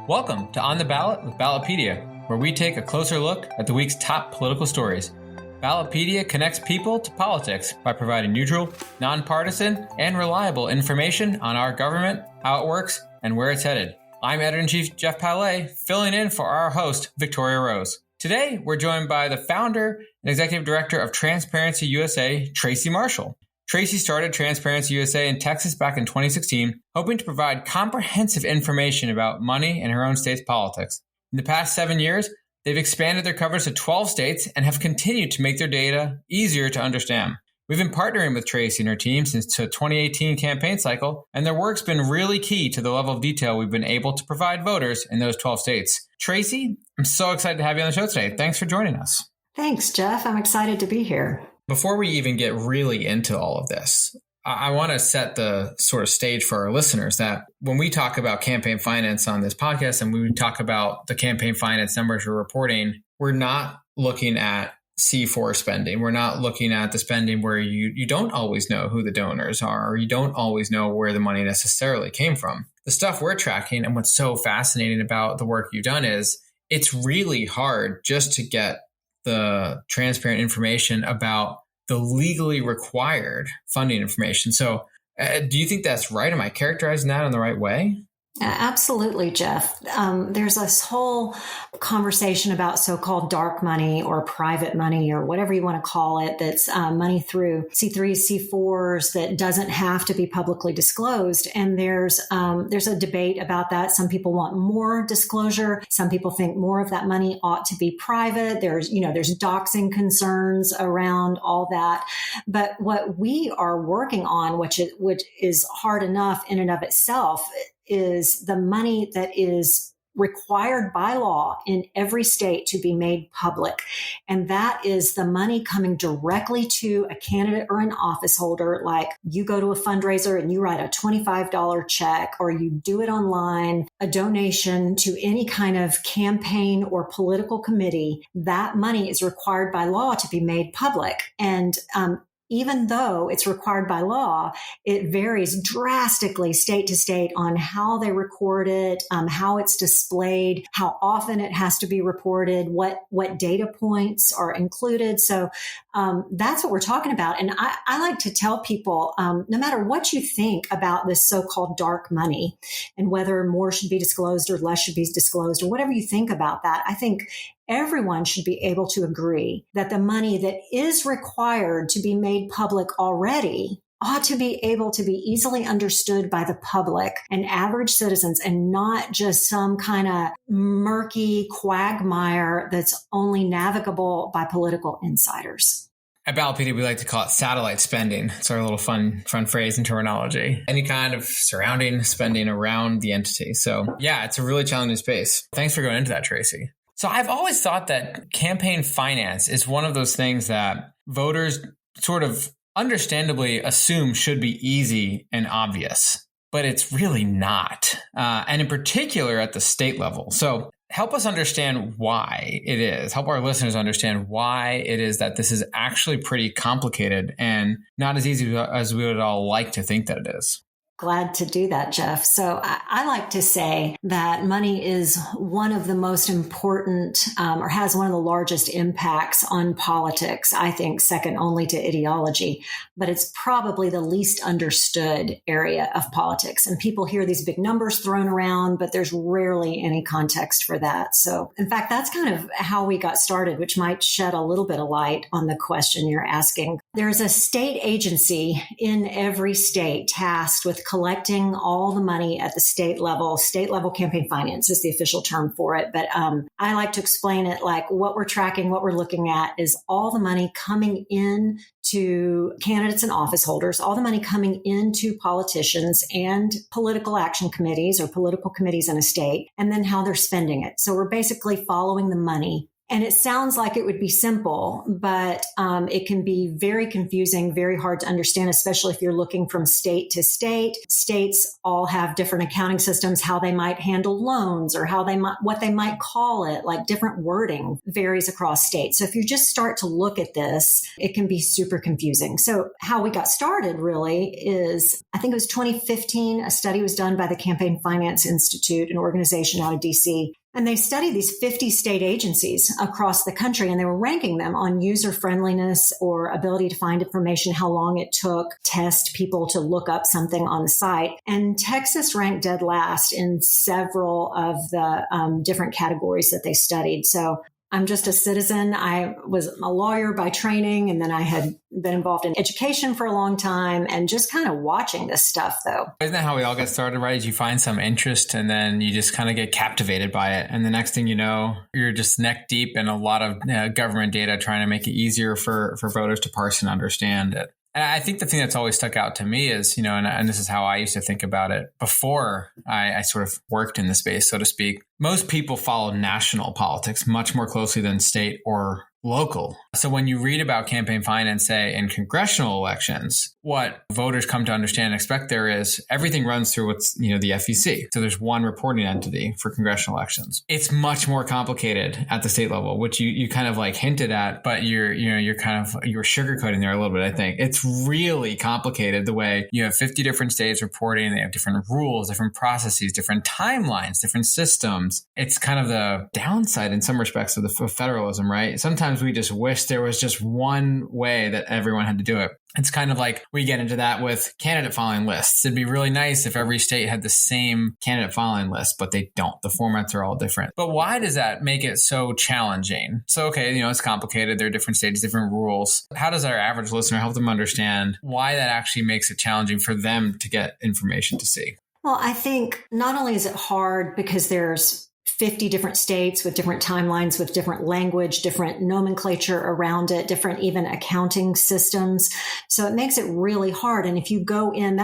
Welcome to On the Ballot with Ballotpedia, where we take a closer look at the week's top political stories. Ballotpedia connects people to politics by providing neutral, nonpartisan, and reliable information on our government, how it works, and where it's headed. I'm Editor-in-Chief Jeff Palais, filling in for our host, Victoria Rose. Today, we're joined by the founder and executive director of Transparency USA, Tracy Marshall. Tracy started Transparency USA in Texas back in 2016, hoping to provide comprehensive information about money in her own state's politics. In the past 7 years, they've expanded their coverage to 12 states and have continued to make their data easier to understand. We've been partnering with Tracy and her team since the 2018 campaign cycle, and their work's been really key to the level of detail we've been able to provide voters in those 12 states. Tracy, I'm so excited to have you on the show today. Thanks for joining us. Thanks, Jeff. I'm excited to be here. Before we even get really into all of this, I want to set the sort of stage for our listeners that when we talk about campaign finance on this podcast and we talk about the campaign finance numbers we're reporting, we're not looking at C4 spending. We're not looking at the spending where you don't always know who the donors are, or you don't always know where the money necessarily came from. The stuff we're tracking and what's so fascinating about the work you've done is it's really hard just to get the transparent information about the legally required funding information. So do you think that's right? Am I characterizing that in the right way? Absolutely, Jeff. There's this whole conversation about so-called dark money or private money or whatever you want to call it, that's money through C3s, C4s that doesn't have to be publicly disclosed. And there's a debate about that. Some people want more disclosure. Some people think more of that money ought to be private. There's doxing concerns around all that. But what we are working on, which is hard enough in and of itself, is the money that is required by law in every state to be made public. And that is the money coming directly to a candidate or an office holder. Like you go to a fundraiser and you write a $25 check, or you do it online, a donation to any kind of campaign or political committee. That money is required by law to be made public. And even though it's required by law, it varies drastically state to state on how they record it, how it's displayed, how often it has to be reported, what data points are included. So that's what we're talking about. And I like to tell people, no matter what you think about this so-called dark money and whether more should be disclosed or less should be disclosed or whatever you think about that, I think everyone should be able to agree that the money that is required to be made public already ought to be able to be easily understood by the public and average citizens, and not just some kind of murky quagmire that's only navigable by political insiders. At Ballotpedia, we like to call it satellite spending. It's our little fun phrase and terminology. Any kind of surrounding spending around the entity. So yeah, it's a really challenging space. Thanks for going into that, Tracy. So I've always thought that campaign finance is one of those things that voters sort of understandably assume should be easy and obvious, but it's really not. And in particular at the state level. So help us understand why it is. Help our listeners understand why it is that this is actually pretty complicated and not as easy as we would all like to think that it is. Glad to do that, Jeff. So I like to say that money is one of the most important or has one of the largest impacts on politics, I think second only to ideology, but it's probably the least understood area of politics. And people hear these big numbers thrown around, but there's rarely any context for that. So in fact, that's kind of how we got started, which might shed a little bit of light on the question you're asking. There's a state agency in every state tasked with collecting all the money at the state level. State level campaign finance is the official term for it. But I like to explain it like what we're tracking, what we're looking at is all the money coming in to candidates and office holders, all the money coming into politicians and political action committees or political committees in a state, and then how they're spending it. So we're basically following the money And it sounds like it would be simple, but it can be very confusing, very hard to understand, especially if you're looking from state to state. States all have different accounting systems, how they might handle loans or what they might call it, like different wording varies across states. So if you just start to look at this, it can be super confusing. So how we got started really is, I think it was 2015, a study was done by the Campaign Finance Institute, an organization out of DC. And they studied these 50 state agencies across the country, and they were ranking them on user friendliness or ability to find information, how long it took test people to look up something on the site. And Texas ranked dead last in several of the different categories that they studied. So I'm just a citizen. I was a lawyer by training, and then I had been involved in education for a long time and just kind of watching this stuff, though. Isn't that how we all get started, right? Is you find some interest and then you just kind of get captivated by it. And the next thing you know, you're just neck deep in a lot of government data trying to make it easier for voters to parse and understand it. And I think the thing that's always stuck out to me is, and this is how I used to think about it before I sort of worked in the space, so to speak. Most people follow national politics much more closely than state or local. So when you read about campaign finance, say in congressional elections, what voters come to understand and expect there is everything runs through what's, the FEC. So there's one reporting entity for congressional elections. It's much more complicated at the state level, which you kind of like hinted at, but you're sugarcoating there a little bit. I think it's really complicated the way you have 50 different states reporting. They have different rules, different processes, different timelines, different systems. It's kind of the downside in some respects of the federalism, right? Sometimes we just wish there was just one way that everyone had to do it. It's kind of like we get into that with candidate filing lists. It'd be really nice if every state had the same candidate filing list, but they don't. The formats are all different. But why does that make it so challenging? So, okay, it's complicated. There are different states, different rules. How does our average listener help them understand why that actually makes it challenging for them to get information to see? Well, I think not only is it hard because there's 50 different states with different timelines, with different language, different nomenclature around it, different even accounting systems. So it makes it really hard. And if you go in,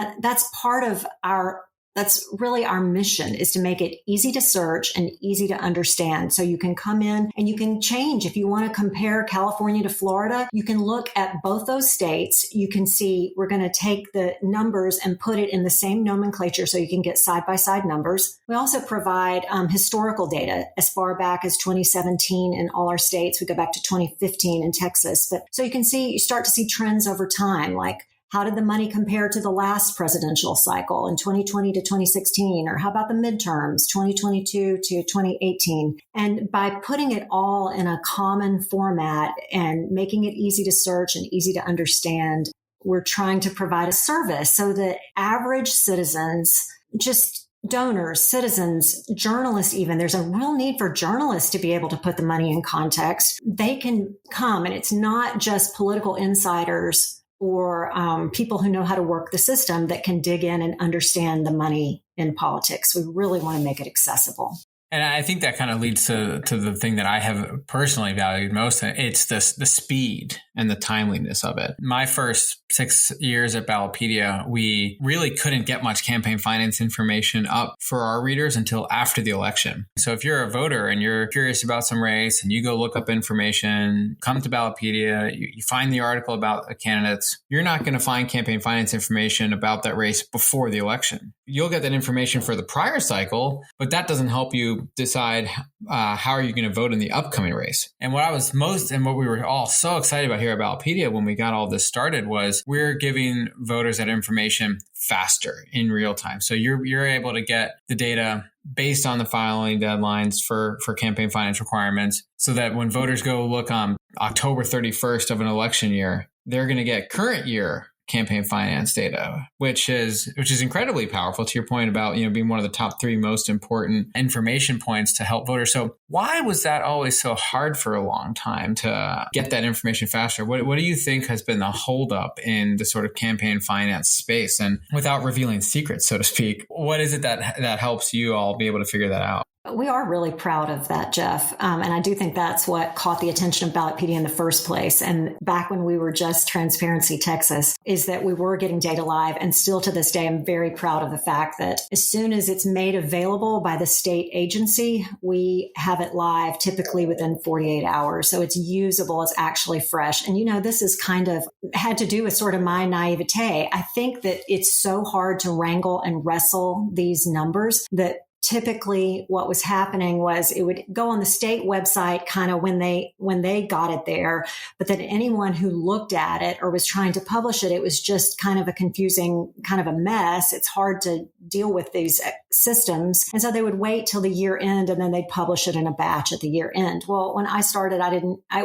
that's really our mission, is to make it easy to search and easy to understand. So you can come in and you can change. If you want to compare California to Florida, you can look at both those states. You can see we're going to take the numbers and put it in the same nomenclature so you can get side-by-side numbers. We also provide historical data as far back as 2017 in all our states. We go back to 2015 in Texas. But so you start to see trends over time, like how did the money compare to the last presidential cycle in 2020 to 2016? Or how about the midterms, 2022 to 2018? And by putting it all in a common format and making it easy to search and easy to understand, we're trying to provide a service so that average citizens, just donors, citizens, journalists even, there's a real need for journalists to be able to put the money in context. They can come, and it's not just political insiders or people who know how to work the system that can dig in and understand the money in politics. We really want to make it accessible. And I think that kind of leads to the thing that I have personally valued most. It's the speed and the timeliness of it. My first 6 years at Ballotpedia, we really couldn't get much campaign finance information up for our readers until after the election. So if you're a voter and you're curious about some race and you go look up information, come to Ballotpedia, you find the article about the candidates, you're not going to find campaign finance information about that race before the election. You'll get that information for the prior cycle, but that doesn't help you decide how are you going to vote in the upcoming race. And what we were all so excited about here at Ballotpedia when we got all this started was we're giving voters that information faster in real time. So you're able to get the data based on the filing deadlines for campaign finance requirements so that when voters go look on October 31st of an election year, they're going to get current year campaign finance data, which is incredibly powerful to your point about, being one of the top 3 most important information points to help voters. So why was that always so hard for a long time to get that information faster? What do you think has been the holdup in the sort of campaign finance space? And without revealing secrets, so to speak, what is it that helps you all be able to figure that out? We are really proud of that, Jeff. And I do think that's what caught the attention of Ballotpedia in the first place. And back when we were just Transparency Texas, is that we were getting data live. And still to this day, I'm very proud of the fact that as soon as it's made available by the state agency, we have it live typically within 48 hours. So it's usable. It's actually fresh. And, this is kind of had to do with sort of my naivete. I think that it's so hard to wrangle and wrestle these numbers that typically what was happening was it would go on the state website kind of when they got it there, but then anyone who looked at it or was trying to publish it, it was just kind of a confusing, kind of a mess. It's hard to deal with these systems. And so they would wait till the year end and then they'd publish it in a batch at the year end. Well, when I started,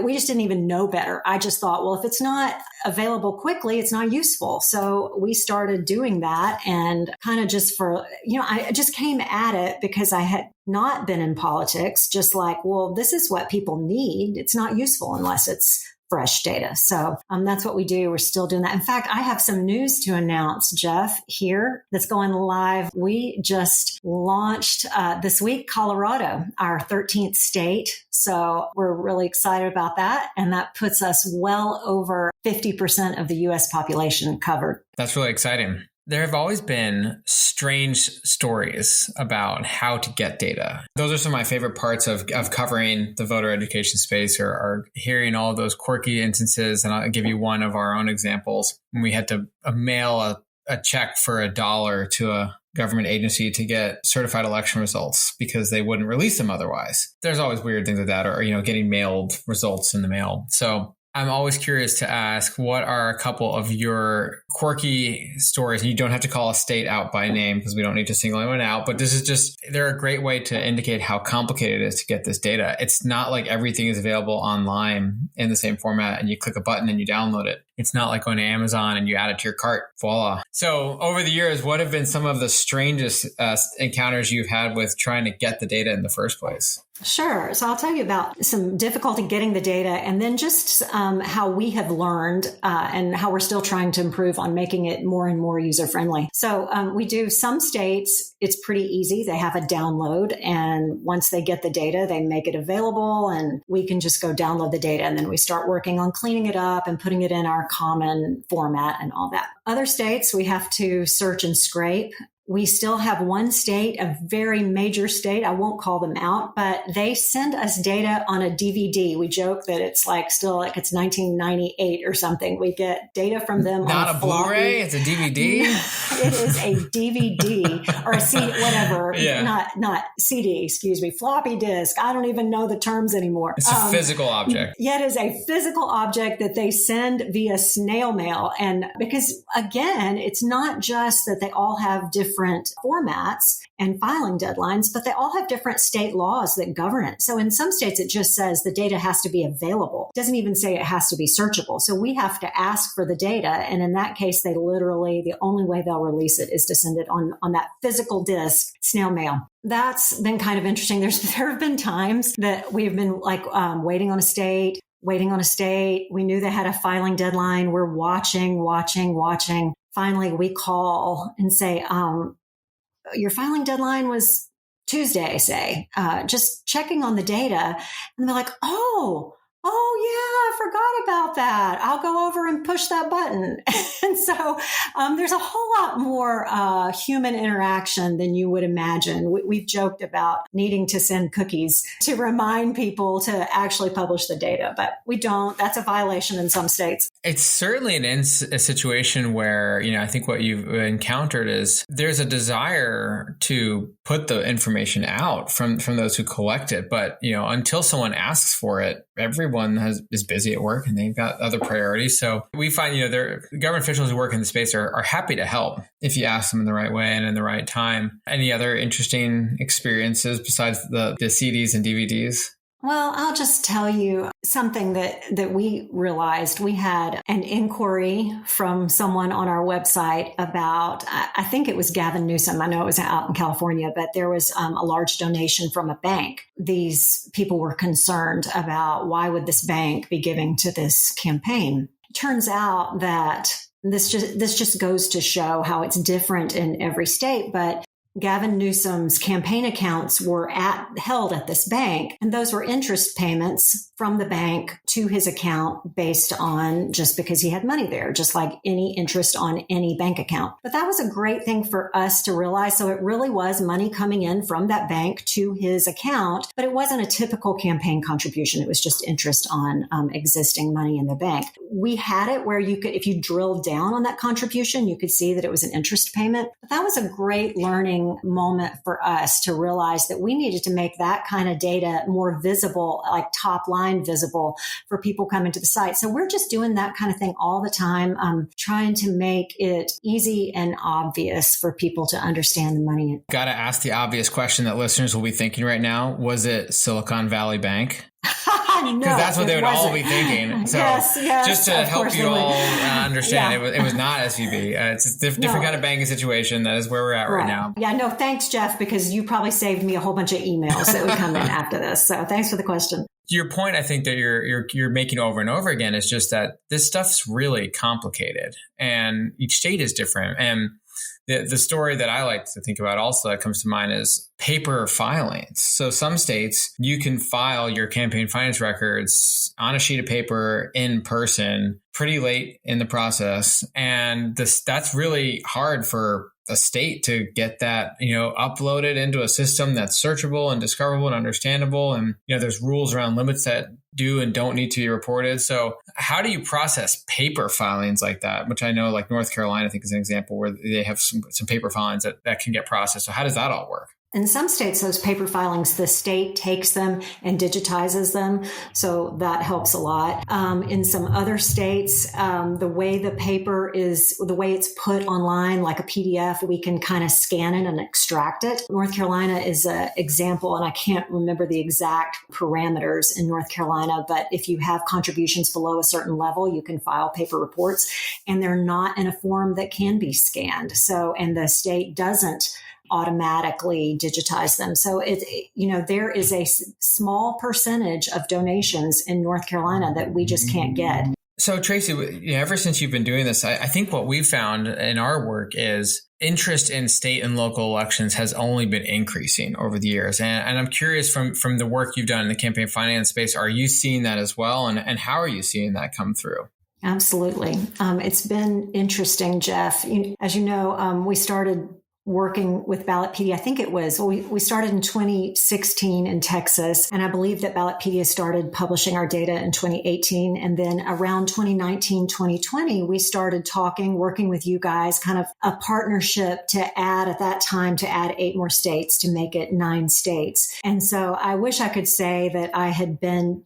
we just didn't even know better. I just thought, well, if it's not available quickly, it's not useful. So we started doing that and kind of just for, I just came at it because I had not been in politics, just like, well, this is what people need. It's not useful unless it's fresh data. So that's what we do. We're still doing that. In fact, I have some news to announce, Jeff, here that's going live. We just launched this week, Colorado, our 13th state. So we're really excited about that. And that puts us well over 50% of the U.S. population covered. That's really exciting. There have always been strange stories about how to get data. Those are some of my favorite parts of covering the voter education space are hearing all those quirky instances. And I'll give you one of our own examples. When we had to mail a check for $1 to a government agency to get certified election results because they wouldn't release them otherwise. There's always weird things like that or getting mailed results in the mail. So I'm always curious to ask, what are a couple of your quirky stories? You don't have to call a state out by name because we don't need to single anyone out, but they're a great way to indicate how complicated it is to get this data. It's not like everything is available online in the same format and you click a button and you download it. It's not like going to Amazon and you add it to your cart. Voila. So over the years, what have been some of the strangest encounters you've had with trying to get the data in the first place? Sure. So I'll tell you about some difficulty getting the data and then just how we have learned and how we're still trying to improve on making it more and more user-friendly. So we do some states, it's pretty easy. They have a download. And once they get the data, they make it available and we can just go download the data. And then we start working on cleaning it up and putting it in our common format and all that. Other states, we have to search and scrape. We still have one state, a very major state. I won't call them out, but they send us data on a DVD. We joke that it's still like it's 1998 or something. We get data from them. Not a Blu-ray, it's a DVD. It is a DVD or a CD, whatever. Yeah. Not CD, excuse me, floppy disk. I don't even know the terms anymore. It's a physical object. Yet it is a physical object that they send via snail mail. And because again, it's not just that they all have different formats and filing deadlines, but they all have different state laws that govern it. So in some states, it just says the data has to be available. It doesn't even say it has to be searchable. So we have to ask for the data. And in that case, the only way they'll release it is to send it on that physical disk, snail mail. That's been kind of interesting. There have been times that we've been waiting on a state. We knew they had a filing deadline. We're watching. Finally, we call and say, your filing deadline was Tuesday, say, just checking on the data. And they're like, oh, yeah, I forgot about that. I'll go over and push that button. And so there's a whole lot more human interaction than you would imagine. We've joked about needing to send cookies to remind people to actually publish the data, but we don't. That's a violation in some states. It's certainly a situation where, I think what you've encountered is there's a desire to put the information out from those who collect it. But, until someone asks for it, everyone is busy at work and they've got other priorities. So we find, government officials who work in the space are happy to help if you ask them in the right way and in the right time. Any other interesting experiences besides the CDs and DVDs? Well, I'll just tell you something that we realized. We had an inquiry from someone on our website about, I think it was Gavin Newsom. I know it was out in California, but there was a large donation from a bank. These people were concerned about why would this bank be giving to this campaign? Turns out that this just goes to show how it's different in every state, but Gavin Newsom's campaign accounts were held at this bank, and those were interest payments from the bank to his account based on just because he had money there, just like any interest on any bank account. But that was a great thing for us to realize. So it really was money coming in from that bank to his account, but it wasn't a typical campaign contribution. It was just interest on existing money in the bank. We had it where you could, if you drilled down on that contribution, you could see that it was an interest payment. But that was a great learning moment for us to realize that we needed to make that kind of data more visible, like top line visible for people coming to the site. So we're just doing that kind of thing all the time, trying to make it easy and obvious for people to understand the money. Got to ask the obvious question that listeners will be thinking right now. Was it Silicon Valley Bank? No, because that's what they would all be thinking. So yes, just to help you all understand, it was not SVB. It's a different kind of banking situation. That is where we're at right now. Yeah, no, thanks, Jeff, because you probably saved me a whole bunch of emails that would come in after this. So thanks for the question. Your point, I think that you're making over and over again is just that this stuff's really complicated, and each state is different. And the story that I like to think about also that comes to mind is paper filings. So some states, you can file your campaign finance records on a sheet of paper in person pretty late in the process. And that's really hard for a state to get that, uploaded into a system that's searchable and discoverable and understandable. And, there's rules around limits that do and don't need to be reported. So how do you process paper filings like that? Which I know like North Carolina, I think is an example where they have some paper filings that can get processed. So how does that all work? In some states, those paper filings, the state takes them and digitizes them. So that helps a lot. In some other states, the way it's put online, like a PDF, we can kind of scan it and extract it. North Carolina is an example, and I can't remember the exact parameters in North Carolina, but if you have contributions below a certain level, you can file paper reports, and they're not in a form that can be scanned. So, and the state doesn't automatically digitize them. So there is a small percentage of donations in North Carolina that we just can't get. So Tracy, ever since you've been doing this, I think what we've found in our work is interest in state and local elections has only been increasing over the years. And I'm curious from the work you've done in the campaign finance space, are you seeing that as well? And how are you seeing that come through? Absolutely. It's been interesting, Jeff. As you know, we started working with Ballotpedia. I think we started in 2016 in Texas, and I believe that Ballotpedia started publishing our data in 2018. And then around 2019, 2020, we started working with you guys, kind of a partnership to add 8 more states to make it 9 states. And so I wish I could say that I had been,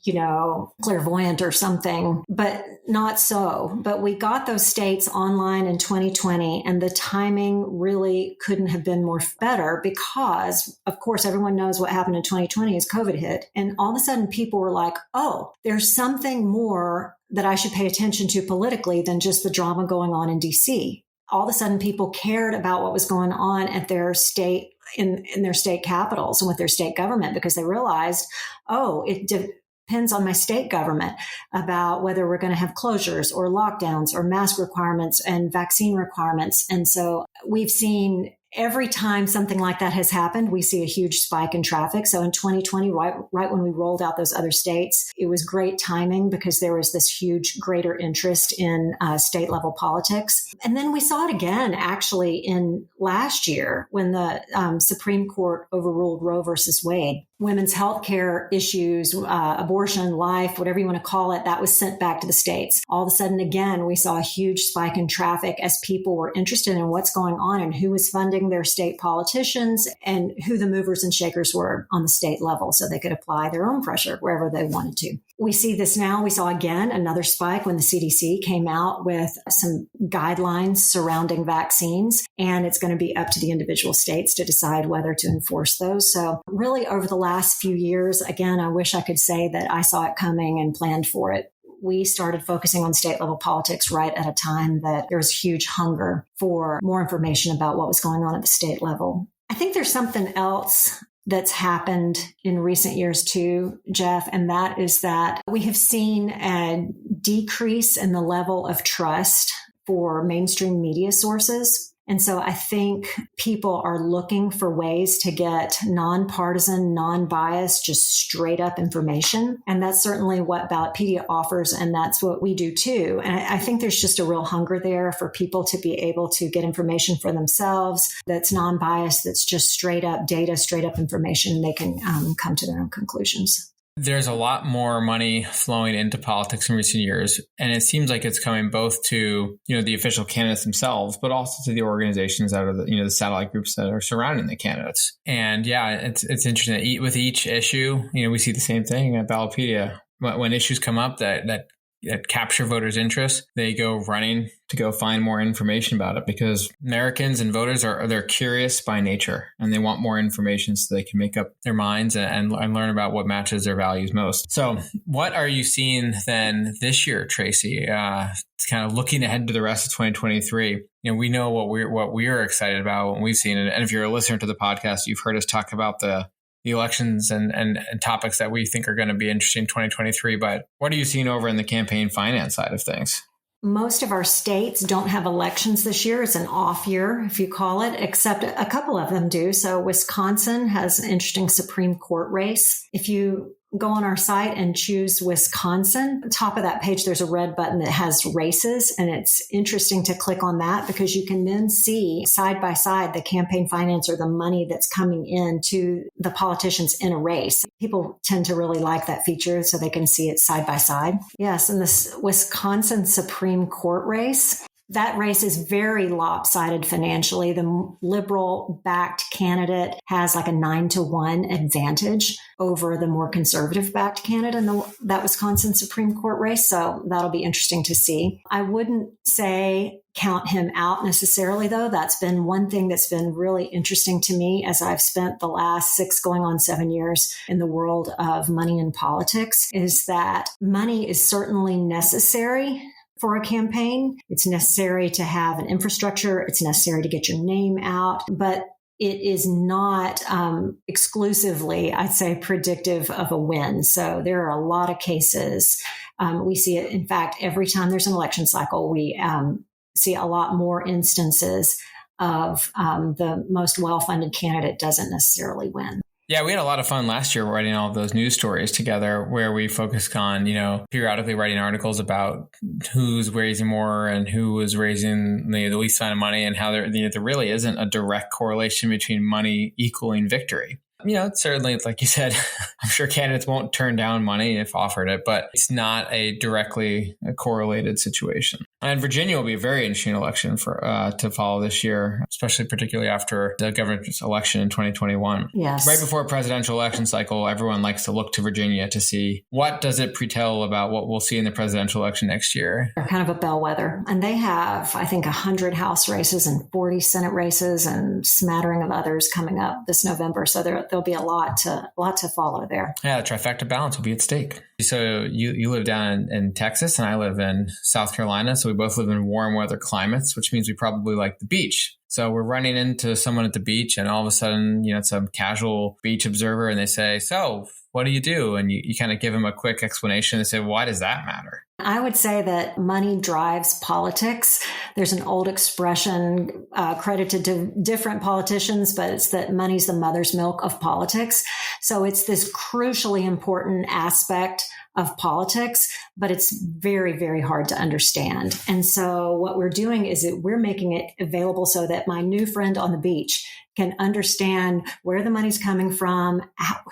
clairvoyant or something, but not so. But we got those states online in 2020, and the timing really couldn't have been more better because, of course, everyone knows what happened in 2020 as COVID hit. And all of a sudden people were like, oh, there's something more that I should pay attention to politically than just the drama going on in DC. All of a sudden people cared about what was going on at their state, in their state capitals and with their state government, because they realized, oh, it depends on my state government about whether we're going to have closures or lockdowns or mask requirements and vaccine requirements. And so we've seen every time something like that has happened, we see a huge spike in traffic. So in 2020, right when we rolled out those other states, it was great timing because there was this huge greater interest in state level politics. And then we saw it again, actually, in last year when the Supreme Court overruled Roe versus Wade. Women's health care issues, abortion, life, whatever you want to call it, that was sent back to the states. All of a sudden, again, we saw a huge spike in traffic as people were interested in what's going on and who was funding their state politicians and who the movers and shakers were on the state level so they could apply their own pressure wherever they wanted to. We see this now. We saw again another spike when the CDC came out with some guidelines surrounding vaccines, and it's going to be up to the individual states to decide whether to enforce those. So really over the last few years, again, I wish I could say that I saw it coming and planned for it. We started focusing on state level politics right at a time that there was huge hunger for more information about what was going on at the state level. I think there's something else that's happened in recent years too, Jeff, and that is that we have seen a decrease in the level of trust for mainstream media sources. And so I think people are looking for ways to get nonpartisan, non-biased, just straight up information. And that's certainly what Ballotpedia offers. And that's what we do too. And I think there's just a real hunger there for people to be able to get information for themselves that's non-biased, that's just straight up data, straight up information. They can come to their own conclusions. There's a lot more money flowing into politics in recent years, and it seems like it's coming both to, the official candidates themselves, but also to the organizations that are the satellite groups that are surrounding the candidates. And yeah, it's interesting that with each issue, we see the same thing at Ballotpedia. When issues come up that capture voters' interest, they go running to go find more information about it, because Americans and voters they're curious by nature, and they want more information so they can make up their minds and learn about what matches their values most. So what are you seeing then this year, Tracy? Kind of looking ahead to the rest of 2023. We know what we're excited about, what we've seen. And if you're a listener to the podcast, you've heard us talk about the elections and topics that we think are going to be interesting in 2023. But what are you seeing over in the campaign finance side of things? Most of our states don't have elections this year. It's an off year, if you call it, except a couple of them do. So Wisconsin has an interesting Supreme Court race. If you go on our site and choose Wisconsin, top of that page, there's a red button that has races. And it's interesting to click on that, because you can then see side by side the campaign finance, or the money that's coming in to the politicians in a race. People tend to really like that feature, so they can see it side by side. Yes, and this Wisconsin Supreme Court race, that race is very lopsided financially. The liberal-backed candidate has like a 9-1 advantage over the more conservative-backed candidate in that Wisconsin Supreme Court race. So that'll be interesting to see. I wouldn't say count him out necessarily, though. That's been one thing that's been really interesting to me as I've spent the last 6 going on 7 years in the world of money and politics, is that money is certainly necessary for a campaign. It's necessary to have an infrastructure. It's necessary to get your name out, but it is not exclusively, I'd say, predictive of a win. So there are a lot of cases. We see it. In fact, every time there's an election cycle, we see a lot more instances of the most well-funded candidate doesn't necessarily win. Yeah, we had a lot of fun last year writing all of those news stories together, where we focused on, periodically writing articles about who's raising more and who was raising the least amount of money, and how there really isn't a direct correlation between money equaling victory. Certainly, like you said, I'm sure candidates won't turn down money if offered it, but it's not a directly correlated situation. And Virginia will be a very interesting election to follow this year, particularly after the governor's election in 2021. Yes. Right before a presidential election cycle, everyone likes to look to Virginia to see what does it pretell about what we'll see in the presidential election next year. They're kind of a bellwether. And they have, I think, 100 House races and 40 Senate races and smattering of others coming up this November. So there'll be a lot to follow there. Yeah, the trifecta balance will be at stake. So you live down in Texas, and I live in South Carolina. So we both live in warm weather climates, which means we probably like the beach. So we're running into someone at the beach, and all of a sudden, some casual beach observer, and they say, "So what do you do?" And you kind of give them a quick explanation and say, "Why does that matter?" I would say that money drives politics. There's an old expression credited to different politicians, but it's that money's the mother's milk of politics. So it's this crucially important aspect of politics, but it's very, very hard to understand. And so what we're doing is that we're making it available so that my new friend on the beach can understand where the money's coming from,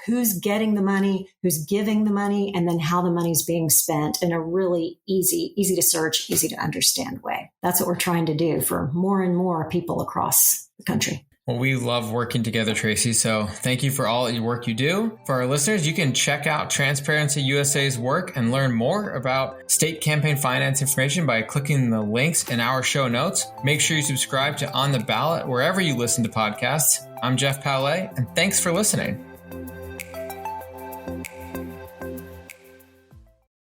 who's getting the money, who's giving the money, and then how the money's being spent in a really easy to search, easy to understand way. That's what we're trying to do for more and more people across the country. Well, we love working together, Tracy. So thank you for all your work you do. For our listeners, you can check out Transparency USA's work and learn more about state campaign finance information by clicking the links in our show notes. Make sure you subscribe to On the Ballot wherever you listen to podcasts. I'm Jeff Paulet, and thanks for listening.